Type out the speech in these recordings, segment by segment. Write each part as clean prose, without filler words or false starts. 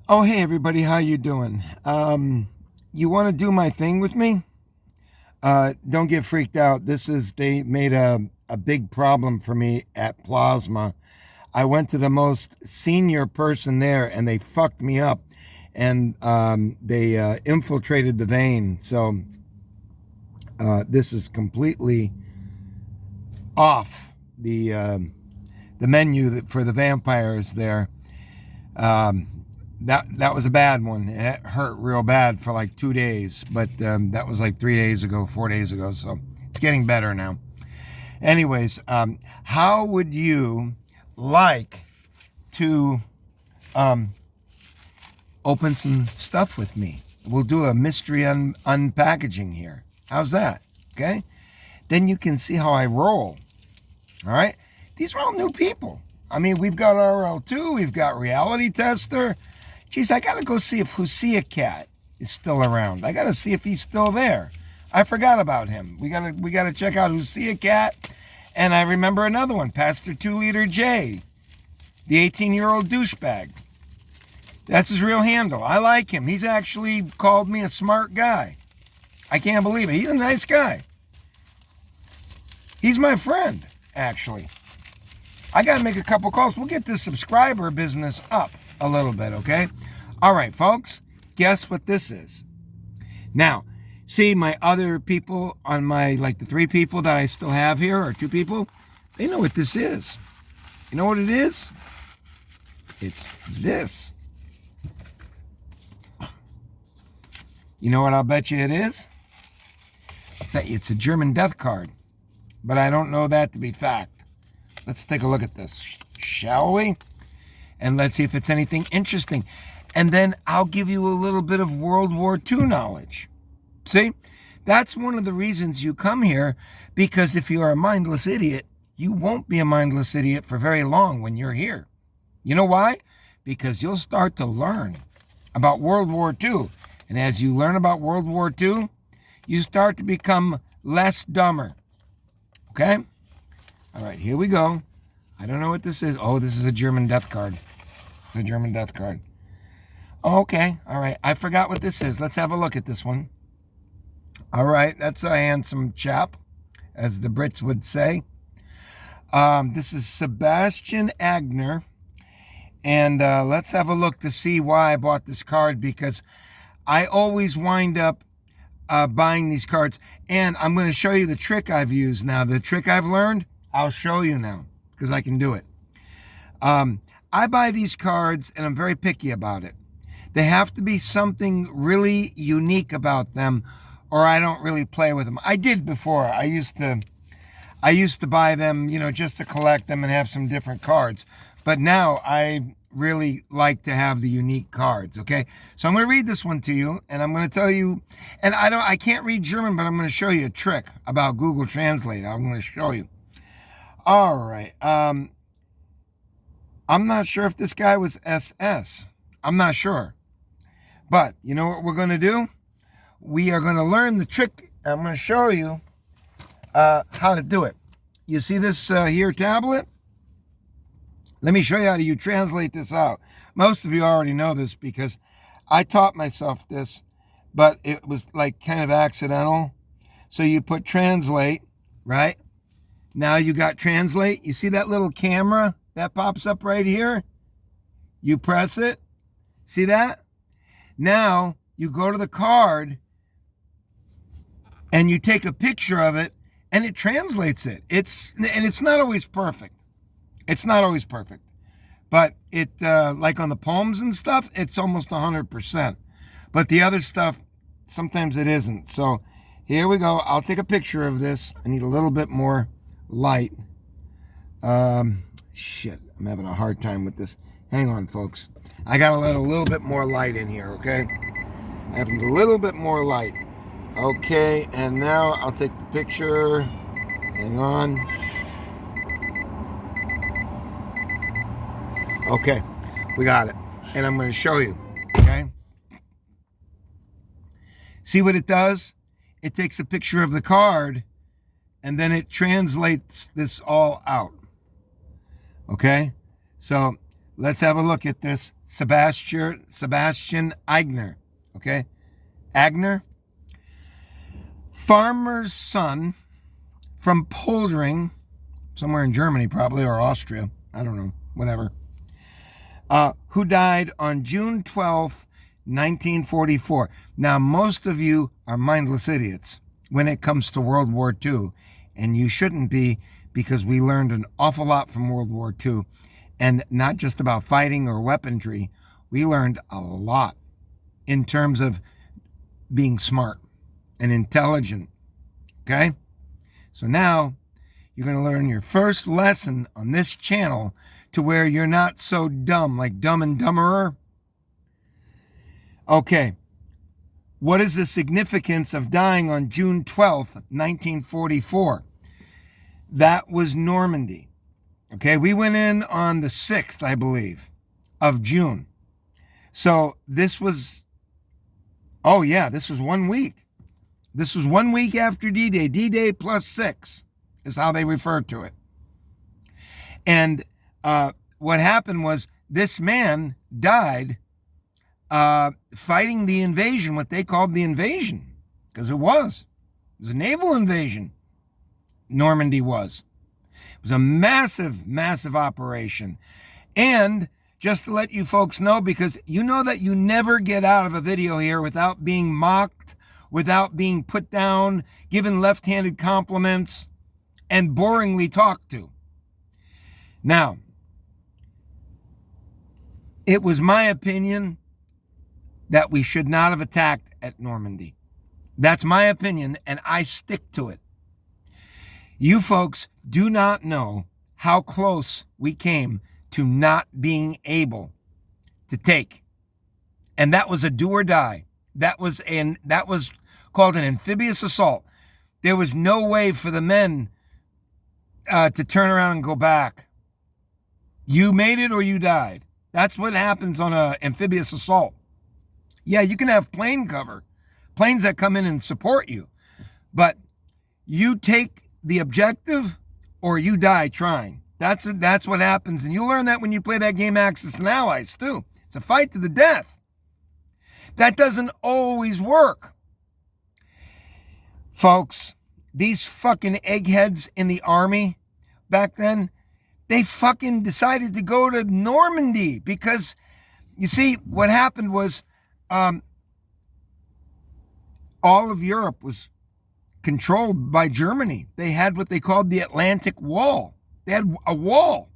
Oh, hey everybody, how you doing? You want to do my thing with me? Don't get freaked out. They made a big problem for me at Plasma. I went to the most senior person there and they fucked me up and they infiltrated the vein. So this is completely off the menu for the vampires there. That was a bad one. It hurt real bad for like 2 days, but that was like 3 days ago, 4 days ago. So it's getting better now. Anyways, how would you like to um, open some stuff with me? We'll do a mystery unpackaging here. How's that? Okay. Then you can see how I roll. All right. These are all new people. I mean, we've got RL2, we've got Reality Tester. Geez, I gotta go see if Husia Cat is still around. I gotta see if he's still there. I forgot about him. We gotta check out Husia Cat. And I remember another one, Pastor 2 Liter J, the 18-year-old douchebag. That's his real handle. I like him. He's actually called me a smart guy. I can't believe it. He's a nice guy. He's my friend, actually. I got to make a couple calls. We'll get this subscriber business up a little bit, okay? All right, folks, guess what this is? Now, see my other people on the 3 people that I still have here, or 2 people, they know what this is. You know what it is? It's this. You know what I'll bet you it is? I'll bet you it's a German death card. But I don't know that to be fact. Let's take a look at this, shall we? And let's see if it's anything interesting. And then I'll give you a little bit of World War II knowledge. See? That's one of the reasons you come here, because if you're a mindless idiot, you won't be a mindless idiot for very long when you're here. You know why? Because you'll start to learn about World War II. And as you learn about World War II, you start to become less dumber. Okay? All right, here we go. I don't know what this is. Oh, this is a German death card. It's a German death card. Okay, all right. I forgot what this is. Let's have a look at this one. All right, that's a handsome chap, as the Brits would say. This is Sebastian Agner. And let's have a look to see why I bought this card, because I always wind up buying these cards. And I'm going to show you the trick I've used now. The trick I've learned, I'll show you now, because I can do it. I buy these cards, and I'm very picky about it. They have to be something really unique about them, or I don't really play with them. I did before. I used to buy them, just to collect them and have some different cards. But now I really like to have the unique cards, okay? So I'm going to read this one to you, and I'm going to tell you, and I can't read German, but I'm going to show you a trick about Google Translate. I'm going to show you. All right. I'm not sure if this guy was SS. I'm not sure. But you know what we're going to do? We are going to learn the trick. I'm going to show you how to do it. You see this here tablet? Let me show you how you translate this out. Most of you already know this because I taught myself this, but it was like kind of accidental. So you put translate, right? Now you got translate. You see that little camera that pops up right here? You press it. See that? Now you go to the card and you take a picture of it and it translates it. It's not always perfect. It's not always perfect. But it, like on the poems and stuff, it's almost 100%. But the other stuff, sometimes it isn't. So here we go. I'll take a picture of this. I need a little bit more light. Shit, I'm having a hard time with this. Hang on, folks. I gotta let a little bit more light in here, okay? I have to need a little bit more light. Okay, and now I'll take the picture. Hang on. Okay, we got it. And I'm going to show you, okay? See what it does? It takes a picture of the card, and then it translates this all out. Okay? So let's have a look at this. Sebastian Aigner. Okay? Aigner, farmer's son from Poldring, somewhere in Germany probably, or Austria. I don't know, whatever. Who died on June 12th, 1944. Now, most of you are mindless idiots when it comes to World War II, and you shouldn't be, because we learned an awful lot from World War II, and not just about fighting or weaponry. We learned a lot in terms of being smart and intelligent, okay? So now you're going to learn your first lesson on this channel to where you're not so dumb, like Dumb and Dumberer. Okay, what is the significance of dying on June 12th, 1944? That was Normandy. Okay, we went in on the 6th, I believe, of June. So this was, oh yeah, this was 1 week. This was 1 week after D-Day. D-Day plus 6 is how they refer to it. And what happened was this man died fighting the invasion, what they called the invasion, because it was a naval invasion. Normandy was. It was a massive, massive operation. And just to let you folks know, because you know that you never get out of a video here without being mocked, without being put down, given left-handed compliments, and boringly talked to. Now, it was my opinion that we should not have attacked at Normandy. That's my opinion, and I stick to it. You folks do not know how close we came to not being able to take. And that was a do or die. That was called an amphibious assault. There was no way for the men to turn around and go back. You made it or you died. That's what happens on an amphibious assault. Yeah, you can have plane cover, planes that come in and support you, but you take the objective or you die trying. That's what happens, and you'll learn that when you play that game Axis and Allies too. It's a fight to the death. That doesn't always work. Folks, these fucking eggheads in the army back then, they fucking decided to go to Normandy because, you see, what happened was all of Europe was controlled by Germany. They had what they called the Atlantic Wall. They had a wall,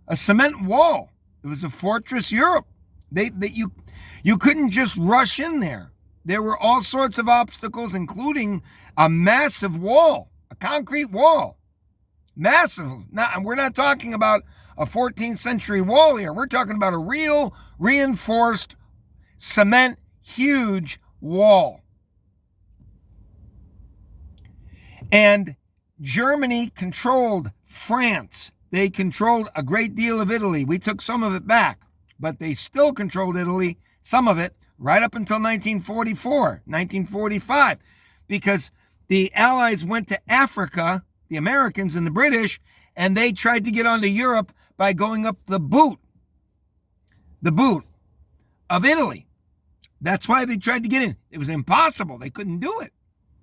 a cement wall. It was a fortress Europe. You couldn't just rush in there. There were all sorts of obstacles, including a massive wall, a concrete wall. Massive. Now, we're not talking about a 14th century wall here. We're talking about a real reinforced cement, huge wall. And Germany controlled France. They controlled a great deal of Italy. We took some of it back, but they still controlled Italy, some of it, right up until 1944, 1945, because the Allies went to Africa, the Americans and the British, and they tried to get onto Europe by going up the boot of Italy. That's why they tried to get in. It was impossible. They couldn't do it.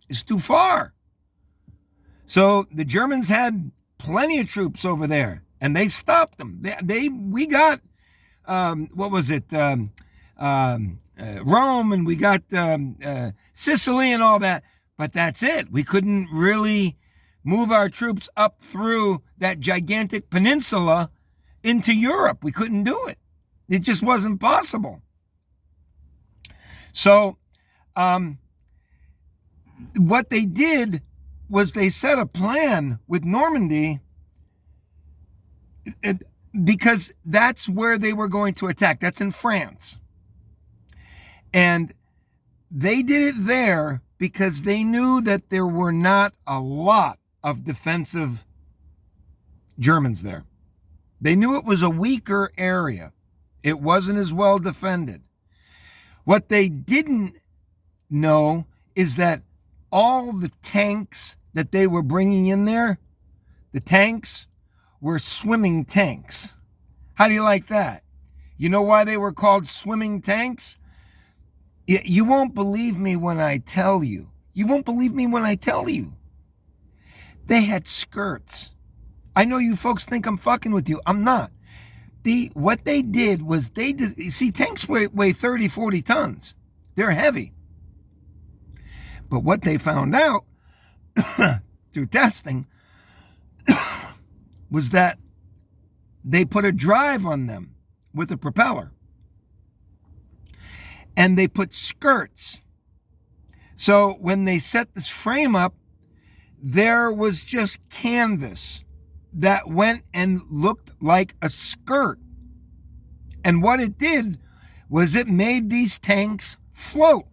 It's too far. So the Germans had plenty of troops over there, and they stopped them. We got, what was it, Rome, and we got Sicily and all that, but that's it. We couldn't really move our troops up through that gigantic peninsula into Europe. We couldn't do it. It just wasn't possible. So what they did was they set a plan with Normandy because that's where they were going to attack. That's in France. And they did it there because they knew that there were not a lot of defensive Germans there. They knew it was a weaker area. It wasn't as well defended. What they didn't know is that all the tanks that they were bringing in there, the tanks were swimming tanks. How do you like that? You know why they were called swimming tanks? You won't believe me when I tell you. You won't believe me when I tell you. They had skirts. I know you folks think I'm fucking with you. I'm not. What they did was you see, tanks weigh 30, 40 tons. They're heavy. But what they found out through testing was that they put a drive on them with a propeller. And they put skirts. So when they set this frame up, there was just canvas that went and looked like a skirt. And what it did was it made these tanks float.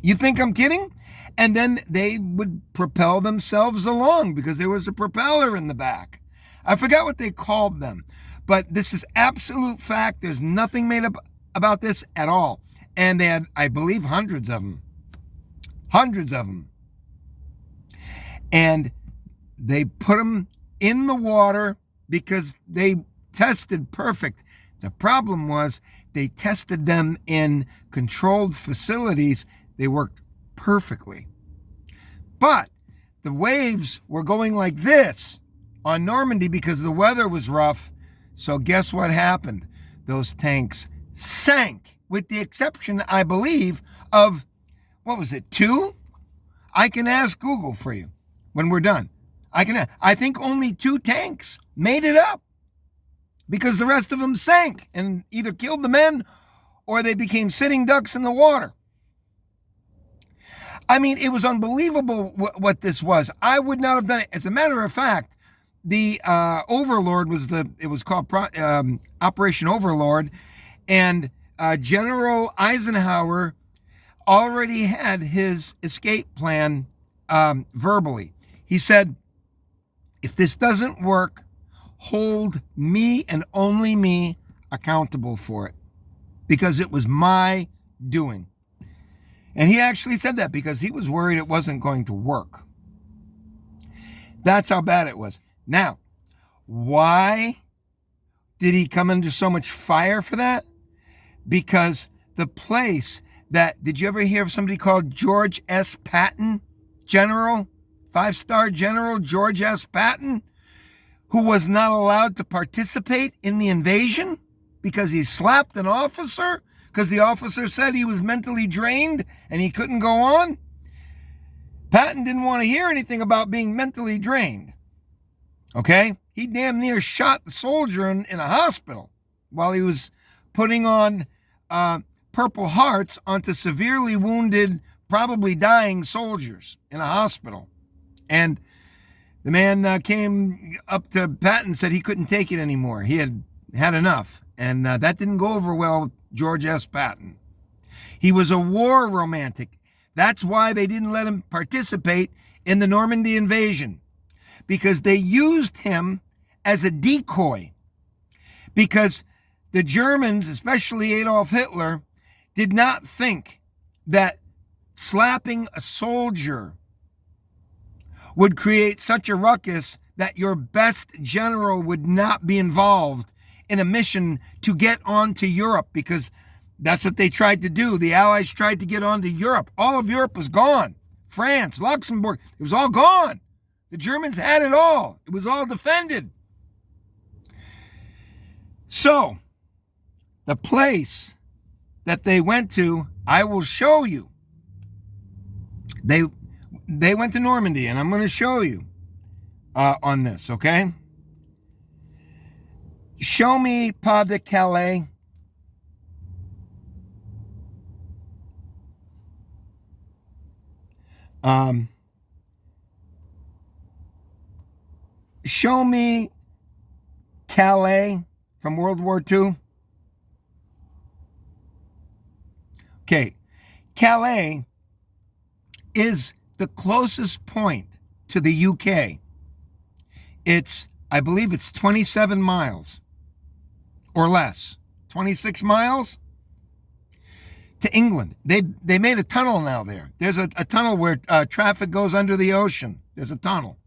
You think I'm kidding? And then they would propel themselves along because there was a propeller in the back. I forgot what they called them, but this is absolute fact. There's nothing made up about this at all. And they had, I believe, hundreds of them. Hundreds of them. And they put them in the water because they tested perfect. The problem was they tested them in controlled facilities. They worked perfectly. But the waves were going like this on Normandy because the weather was rough. So guess what happened? Those tanks sank, with the exception, I believe, of, what was it, 2? I can ask Google for you when we're done. I think only 2 tanks made it up because the rest of them sank and either killed the men or they became sitting ducks in the water. I mean, it was unbelievable what this was. I would not have done it. As a matter of fact, the Overlord it was called Operation Overlord, and General Eisenhower already had his escape plan verbally. He said, if this doesn't work, hold me and only me accountable for it, because it was my doing. And he actually said that because he was worried it wasn't going to work. That's how bad it was. Now, why did he come under so much fire for that? Because the place did you ever hear of somebody called George S. Patton, General, 5-star General George S. Patton, who was not allowed to participate in the invasion because he slapped an officer? Because the officer said he was mentally drained and he couldn't go on? Patton didn't want to hear anything about being mentally drained. Okay? He damn near shot the soldier in a hospital while he was putting on Purple Hearts onto severely wounded, probably dying soldiers in a hospital. And the man came up to Patton and said he couldn't take it anymore. He had had enough. And that didn't go over well with George S. Patton. He was a war romantic. That's why they didn't let him participate in the Normandy invasion, because they used him as a decoy. Because the Germans, especially Adolf Hitler, did not think that slapping a soldier would create such a ruckus that your best general would not be involved in a mission to get onto Europe, because that's what they tried to do. The Allies tried to get onto Europe. All of Europe was gone. France, Luxembourg, it was all gone. The Germans had it all. It was all defended. So, the place that they went to, I will show you. They went to Normandy, and I'm going to show you on this, okay? Show me Pas de Calais. Show me Calais from World War II. Okay, Calais is the closest point to the UK. I believe it's 27 miles or less. 26 miles to England. They made a tunnel now there. There's a tunnel where traffic goes under the ocean. There's a tunnel.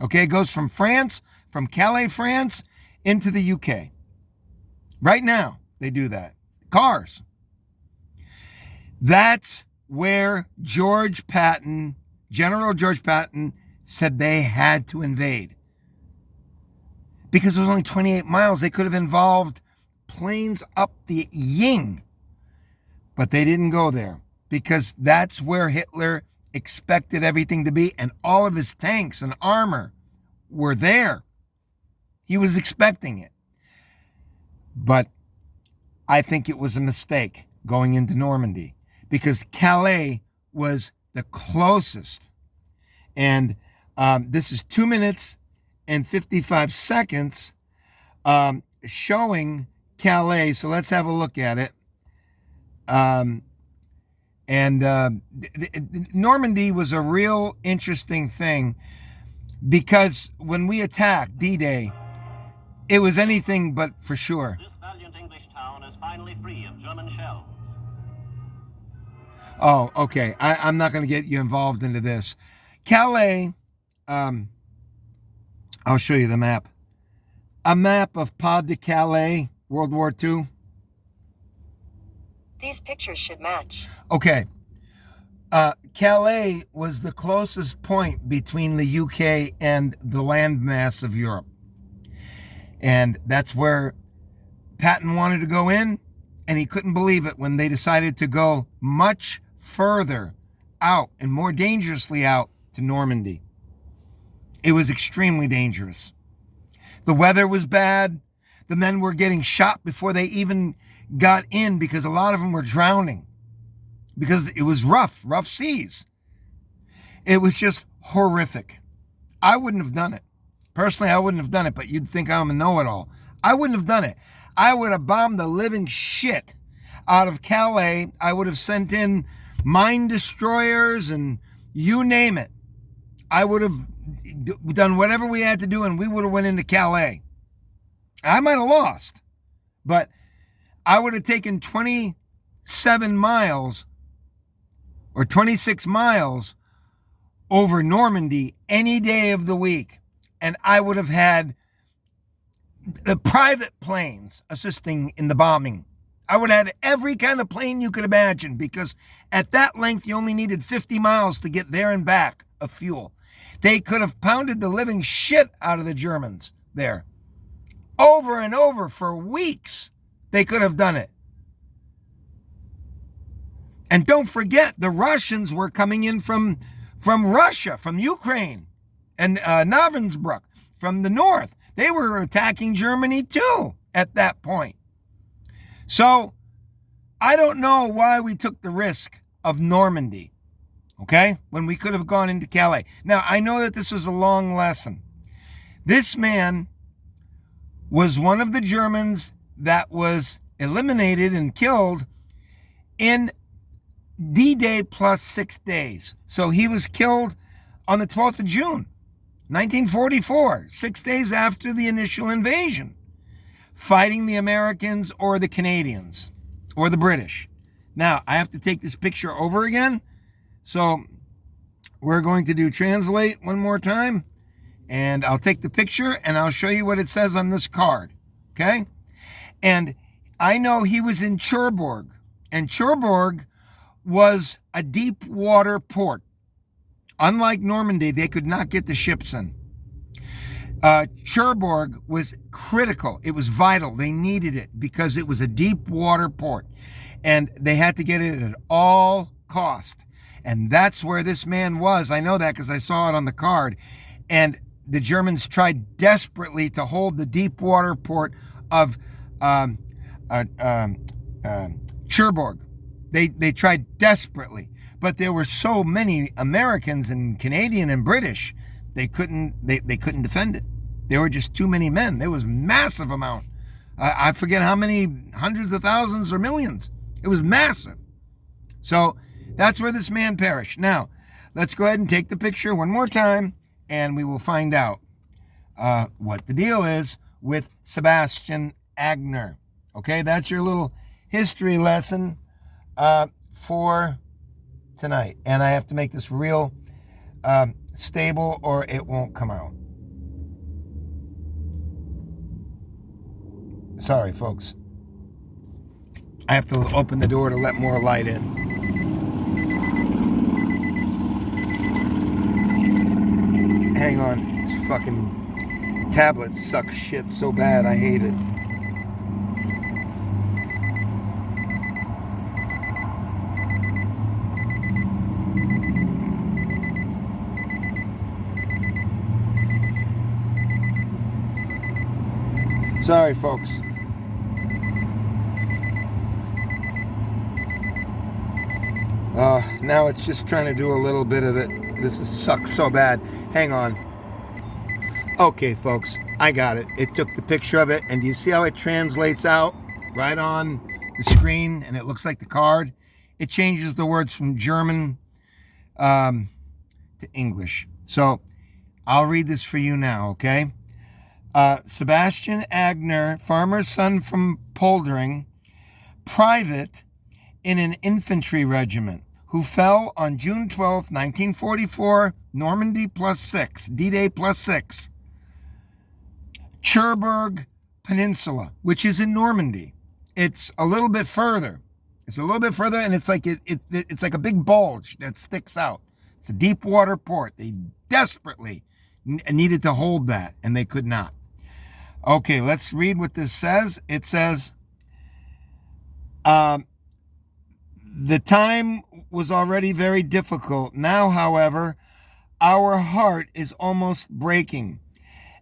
Okay, it goes from France, from Calais, France, into the UK. Right now, they do that. Cars. That's where General George Patton, said they had to invade. Because it was only 28 miles. They could have involved planes up the Ying. But they didn't go there. Because that's where Hitler expected everything to be. And all of his tanks and armor were there. He was expecting it. But I think it was a mistake going into Normandy. Because Calais was the closest. And this is 2 minutes and 55 seconds showing Calais. So let's have a look at it. Normandy was a real interesting thing because when we attacked D-Day, it was anything but for sure. This valiant English town is finally free of German shells. Oh, okay. I'm not going to get you involved into this. Calais, I'll show you the map. A map of Pas de Calais, World War II. These pictures should match. Okay. Calais was the closest point between the UK and the landmass of Europe. And that's where Patton wanted to go in, and he couldn't believe it when they decided to go much further out and more dangerously out to Normandy. It was extremely dangerous. The weather was bad. The men were getting shot before they even got in because a lot of them were drowning because it was rough seas. It was just horrific. I wouldn't have done it. Personally, I wouldn't have done it, but you'd think I'm a know-it-all. I wouldn't have done it. I would have bombed the living shit out of Calais. I would have sent in mine destroyers and you name it. I would have done whatever we had to do, and we would have went into Calais. I might have lost, but I would have taken 27 miles or 26 miles over Normandy any day of the week. And I would have had the private planes assisting in the bombing. I would have had every kind of plane you could imagine because at that length, you only needed 50 miles to get there and back of fuel. They could have pounded the living shit out of the Germans there. Over and over for weeks, they could have done it. And don't forget, the Russians were coming in from Russia, from Ukraine, and Ravensbrück from the north. They were attacking Germany too at that point. So I don't know why we took the risk of Normandy, okay, when we could have gone into Calais. Now, I know that this was a long lesson. This man was one of the Germans that was eliminated and killed in D-Day plus 6 days. So he was killed on the 12th of June, 1944, 6 days after the initial invasion, fighting the Americans or the Canadians or the British. Now, I have to take this picture over again. So we're going to do translate one more time. And I'll take the picture and I'll show you what it says on this card. Okay? And I know he was in Cherbourg. And Cherbourg was a deep water port. Unlike Normandy, they could not get the ships in. Cherbourg was critical. It was vital. They needed it because it was a deep water port. And they had to get it at all cost. And that's where this man was. I know that because I saw it on the card. And the Germans tried desperately to hold the deep water port of Cherbourg. They tried desperately, but there were so many Americans and Canadian and British, they couldn't defend it. There were just too many men. There was massive amount. I forget how many hundreds of thousands or millions. It was massive. So that's where this man perished. Now, let's go ahead and take the picture one more time, and we will find out what the deal is with Sebastian Aigner. Okay, that's your little history lesson for tonight. And I have to make this real stable or it won't come out. Sorry, folks. I have to open the door to let more light in. Hang on. This fucking tablet sucks shit so bad. I hate it. Sorry, folks. Now it's just trying to do a little bit of it. Sucks so bad. Hang on. Okay, folks, I got it. It took the picture of it, and do you see how it translates out right on the screen, and it looks like the card? It changes the words from German to English. So I'll read this for you now, okay? Sebastian Agner, farmer's son from Poldering, private in an infantry regiment, who fell on June 12, 1944, Normandy +6, D-Day +6, Cherbourg Peninsula, which is in Normandy. It's a little bit further. And it's like it's like a big bulge that sticks out. It's a deep water port. They desperately needed to hold that, and they could not. Okay, let's read what this says. It says, the time was already very difficult. Now, however, our heart is almost breaking.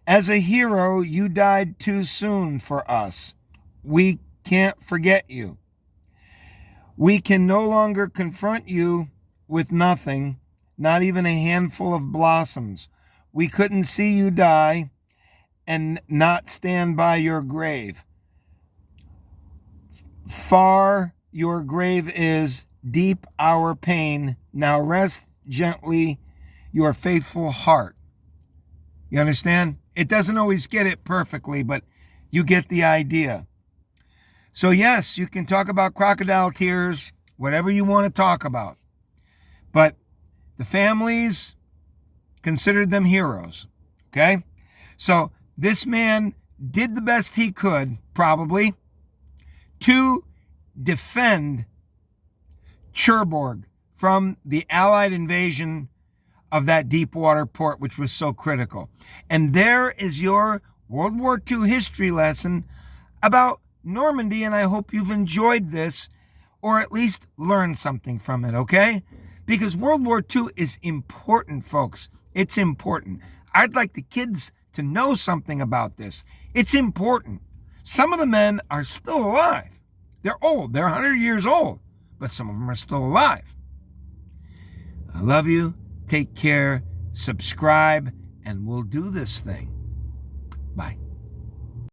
As a hero, you died too soon for us. We can't forget you. We can no longer confront you with nothing, not even a handful of blossoms. We couldn't see you die and not stand by your grave. Far your grave is, deep our pain. Now rest gently your faithful heart. You understand? It doesn't always get it perfectly, but you get the idea. So yes, you can talk about crocodile tears, whatever you want to talk about. But the families considered them heroes. Okay? So this man did the best he could, probably, to defend Cherbourg from the Allied invasion of that deep water port, which was so critical. And there is your World War II history lesson about Normandy, and I hope you've enjoyed this, or at least learned something from it, okay? Because World War II is important, folks. It's important. I'd like the kids to know something about this. It's important. Some of the men are still alive. They're old. They're 100 years old. But some of them are still alive. I love you. Take care. Subscribe. And we'll do this thing. Bye.